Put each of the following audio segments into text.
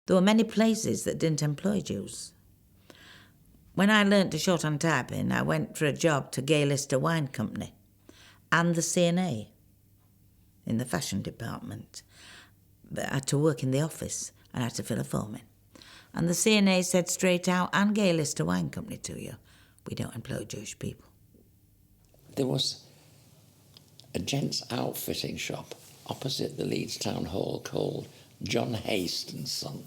There were many places that didn't employ Jews. When I learnt to shorthand typing, I went for a job to Gay Lister Wine Company and the CNA in the fashion department. But I had to work in the office and I had to fill a form in. And the CNA said straight out, and Gay Lister Wine Company to you, we don't employ Jewish people. There was a gents' outfitting shop opposite the Leeds Town Hall called John Haste and Son.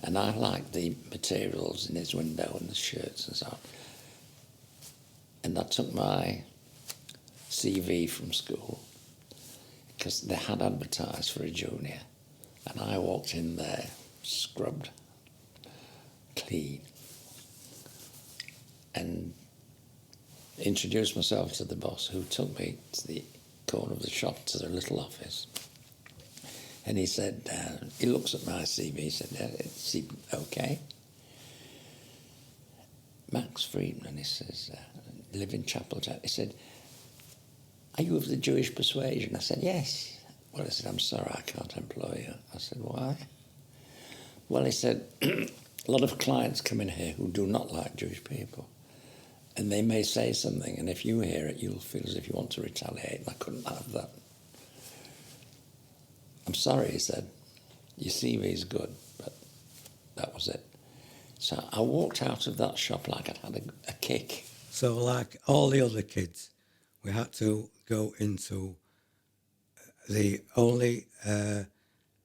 And I liked the materials in his window and the shirts and so on. And I took my CV from school because they had advertised for a junior. And I walked in there, scrubbed, clean, and introduced myself to the boss, who took me to the corner of the shop to the little office. And he said, he looks at my CV, he said, it seemed okay. Max Friedman, he says, live in Chapeltown. He said, are you of the Jewish persuasion? I said, yes. Well, he said, I'm sorry, I can't employ you. I said, why? Well, he said, a lot of clients come in here who do not like Jewish people. And they may say something, and if you hear it, you'll feel as if you want to retaliate. And I couldn't have that. I'm sorry, he said, your CV's good, but that was it. So I walked out of that shop like I'd had a kick. So like all the other kids, we had to go into the only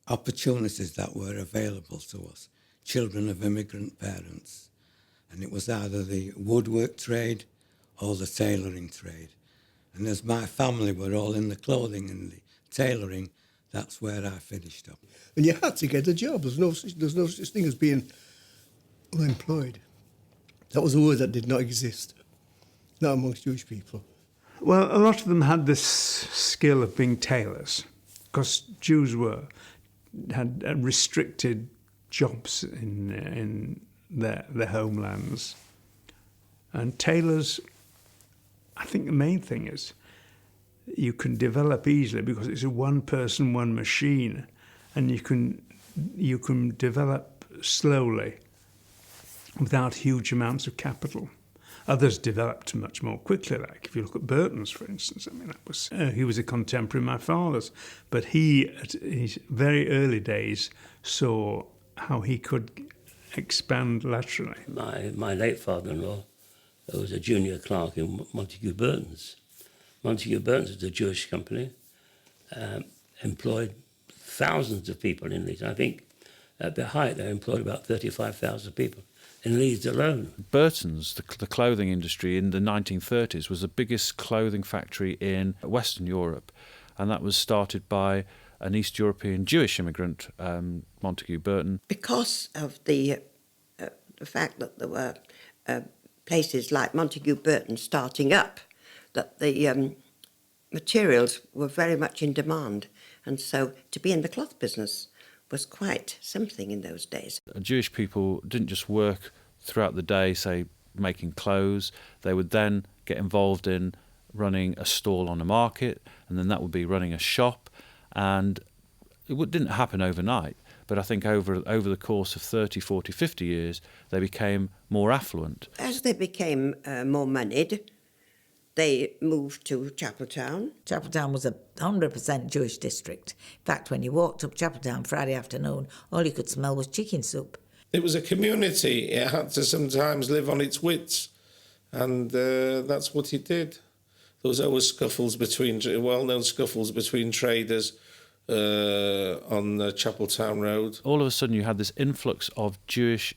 opportunities that were available to us, children of immigrant parents. And it was either the woodwork trade or the tailoring trade. And as my family were all in the clothing and the tailoring, that's where I finished up. And you had to get a job. There's no such thing as being unemployed. That was a word that did not exist, not amongst Jewish people. Well, a lot of them had this skill of being tailors, because Jews had restricted jobs in their homelands. And tailors, I think the main thing is you can develop easily because it's a one person, one machine, and you can develop slowly without huge amounts of capital. Others developed much more quickly, like if you look at Burton's, for instance. I mean, he was a contemporary of my father's, but he, at his very early days, saw how he could expand laterally. My late father-in-law was a junior clerk in Montague Burton's. Montague Burton's was a Jewish company, employed thousands of people in Leeds. I think at their height they employed about 35,000 people in Leeds alone. Burton's, the clothing industry in the 1930s, was the biggest clothing factory in Western Europe, and that was started by an East European Jewish immigrant, Montague Burton. Because of the fact that there were places like Montague Burton starting up, that the materials were very much in demand, and so to be in the cloth business was quite something in those days. Jewish people didn't just work throughout the day, say, making clothes. They would then get involved in running a stall on a market, and then that would be running a shop, and it didn't happen overnight. But I think over the course of 30, 40, 50 years, they became more affluent. As they became more moneyed, they moved to Chapeltown. Chapeltown was a 100% Jewish district. In fact, when you walked up Chapeltown Friday afternoon, all you could smell was chicken soup. It was a community. It had to sometimes live on its wits, and that's what it did. There was always well-known scuffles between traders on Chapeltown Road. All of a sudden you had this influx of Jewish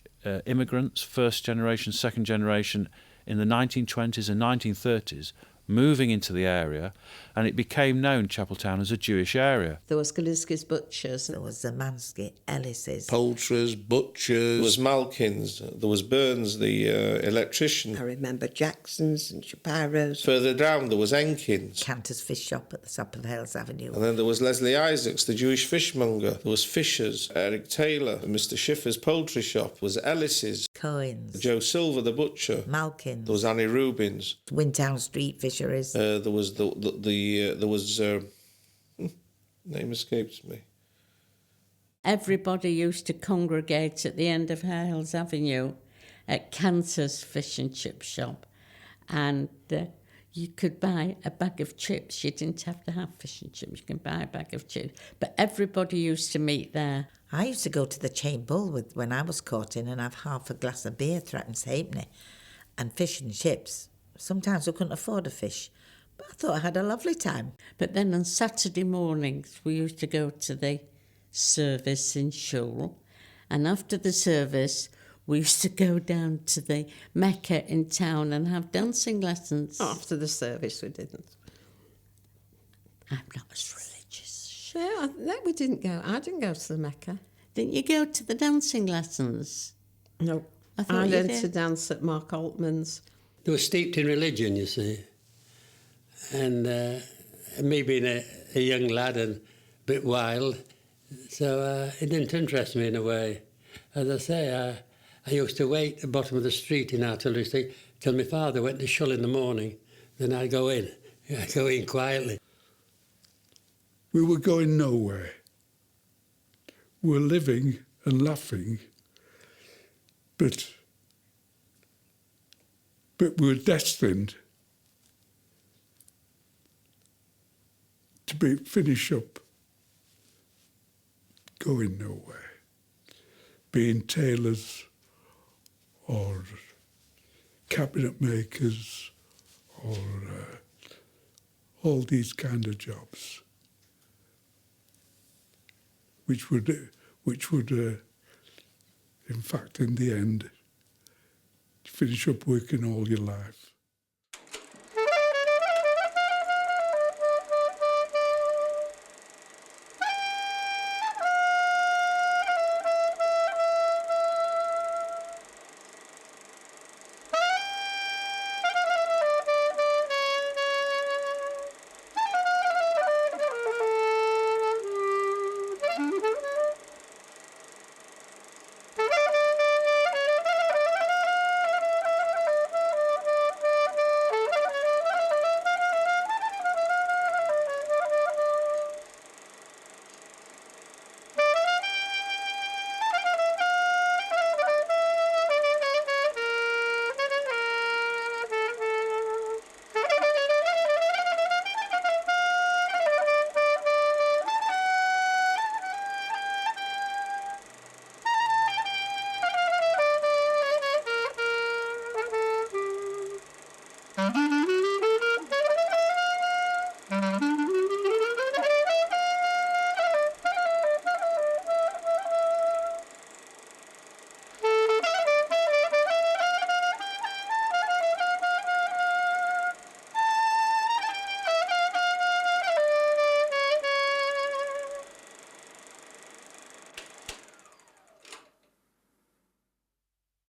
immigrants, first generation, second generation, in the 1920s and 1930s, moving into the area, and it became known, Chapeltown, as a Jewish area. There was Kaliski's Butchers, there was Zamansky, Ellis's. Poulterers, butchers, there was Malkin's, there was Burns, the electrician. I remember Jackson's and Shapiro's. Further down there was Enkin's. Cantor's Fish Shop at the top of Hales Avenue. And then there was Leslie Isaacs, the Jewish fishmonger. There was Fisher's, Eric Taylor, and Mr Schiffer's poultry shop. There was Ellis's. Cohen's. Joe Silver, the butcher. Malkin's. There was Annie Rubin's. Wintown Street Fisheries. There was name escapes me. everybody used to congregate at the end of Hales Avenue at Cantor's fish and chip shop, and you could buy a bag of chips. You didn't have to have fish and chips. You can buy a bag of chips. But everybody used to meet there. I used to go to the Chain Bull when I was caught in and have half a glass of beer, threepence halfpenny, and fish and chips. Sometimes we couldn't afford a fish, but I thought I had a lovely time. But then on Saturday mornings, we used to go to the service in Shull, and after the service, we used to go down to the Mecca in town and have dancing lessons. After the service, we didn't. I'm not as religious. Yeah, no, we didn't go. I didn't go to the Mecca. Didn't you go to the dancing lessons? No. I thought I you learned did. to dance at Mark Altman's. They were steeped in religion, you see. And me being a young lad and a bit wild, so it didn't interest me in a way. As I say, I used to wait at the bottom of the street in Artillery Street till my father went to Shull in the morning. Then I'd go in. I'd go in quietly. We were going nowhere. We were living and laughing, but we were destined to finish up going nowhere, being tailors or cabinet makers or all these kind of jobs, which would in fact, in the end, finish up working all your life.